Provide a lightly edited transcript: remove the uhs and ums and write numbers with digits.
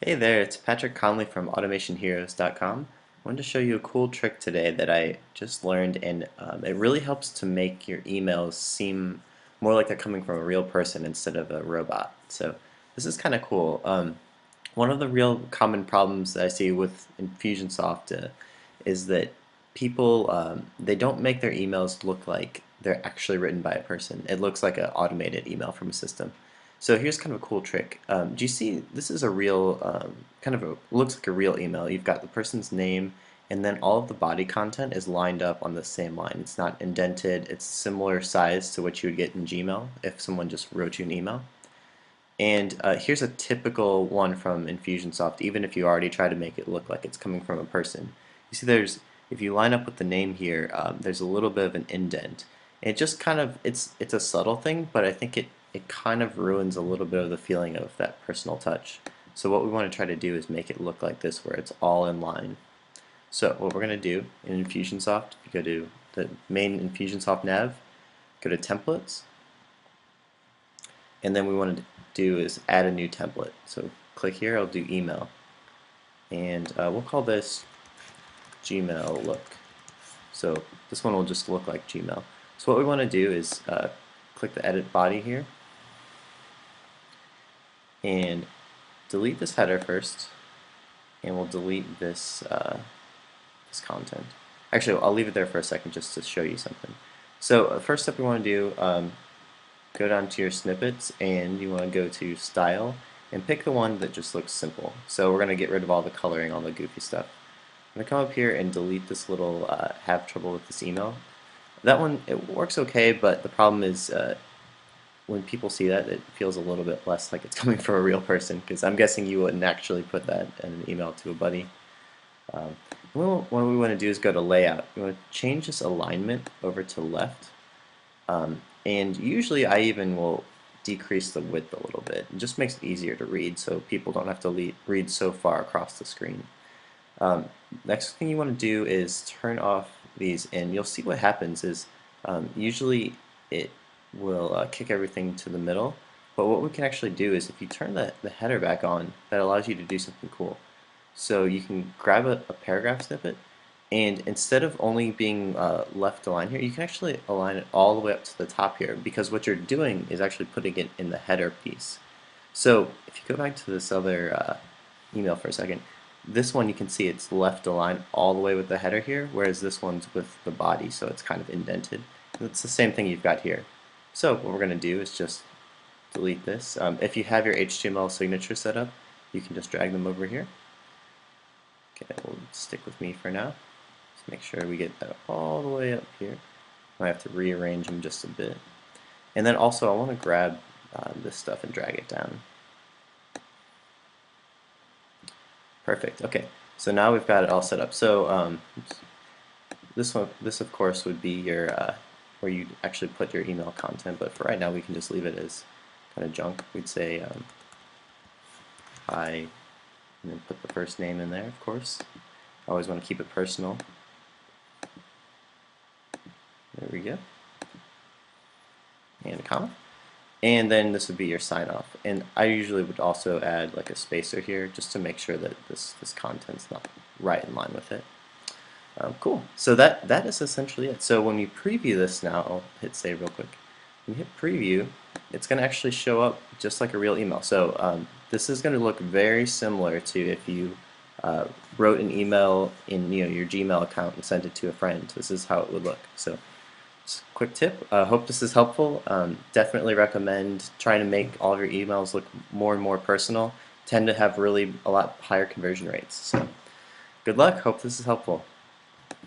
Hey there, it's Patrick Conley from AutomationHeroes.com. I wanted to show you a cool trick today that I just learned, and it really helps to make your emails seem more like they're coming from a real person instead of a robot. So this is kind of cool. One of the real common problems that I see with Infusionsoft is that people they don't make their emails look like they're actually written by a person. It looks like an automated email from a system. So here's kind of a cool trick. Do you see this is a real kind of looks like a real email. You've got the person's name and then all of the body content is lined up on the same line. It's not indented. It's similar size to what you would get in Gmail if someone just wrote you an email. And here's a typical one from Infusionsoft, even if you already try to make it look like it's coming from a person. You see if you line up with the name here, there's a little bit of an indent. And it just kind of, it's a subtle thing, but I think it kind of ruins a little bit of the feeling of that personal touch. So what we want to try to do is make it look like this, where it's all in line. So what we're going to do in Infusionsoft, if you go to the main Infusionsoft nav, go to Templates, and then we want to do is add a new template. So click here, I'll do email, and we'll call this Gmail look. So this one will just look like Gmail. So what we want to do is click the edit body here and delete this header first, and we'll delete this this content. Actually, I'll leave it there for a second just to show you something. So first step we want to do, go down to your snippets and you want to go to style and pick the one that just looks simple. So we're going to get rid of all the coloring, all the goofy stuff. I'm going to come up here and delete this little have trouble with this email. That one, it works okay, but the problem is when people see that, it feels a little bit less like it's coming from a real person, because I'm guessing you wouldn't actually put that in an email to a buddy. What we want to do is go to layout. We want to change this alignment over to left. And usually I even will decrease the width a little bit. It just makes it easier to read so people don't have to read so far across the screen. Next thing you want to do is turn off these, and you'll see what happens is usually it will kick everything to the middle, but what we can actually do is if you turn the header back on, that allows you to do something cool. So you can grab a paragraph snippet, and instead of only being left aligned here, you can actually align it all the way up to the top here, because what you're doing is actually putting it in the header piece. So if you go back to this other email for a second, this one you can see it's left aligned all the way with the header here, whereas this one's with the body, so it's kind of indented. And it's the same thing you've got here. So what we're going to do is just delete this. If you have your HTML signature set up, you can just drag them over here. Okay, we'll stick with me for now. Just make sure we get that all the way up here. I have to rearrange them just a bit. And then also I want to grab this stuff and drag it down. Perfect. Okay, so now we've got it all set up. So this of course would be your where you actually put your email content, but for right now we can just leave it as kind of junk. We'd say hi, and then put the first name in there, of course. I always want to keep it personal. There we go. And a comma. And then this would be your sign off. And I usually would also add like a spacer here just to make sure that this content's not right in line with it. Cool. So that is essentially it. So when you preview this now, I'll hit save real quick. When you hit preview, it's going to actually show up just like a real email. So this is going to look very similar to if you wrote an email in your Gmail account and sent it to a friend. This is how it would look. So just a quick tip. Hope this is helpful. Definitely recommend trying to make all of your emails look more and more personal. Tend to have really a lot higher conversion rates. So good luck. Hope this is helpful.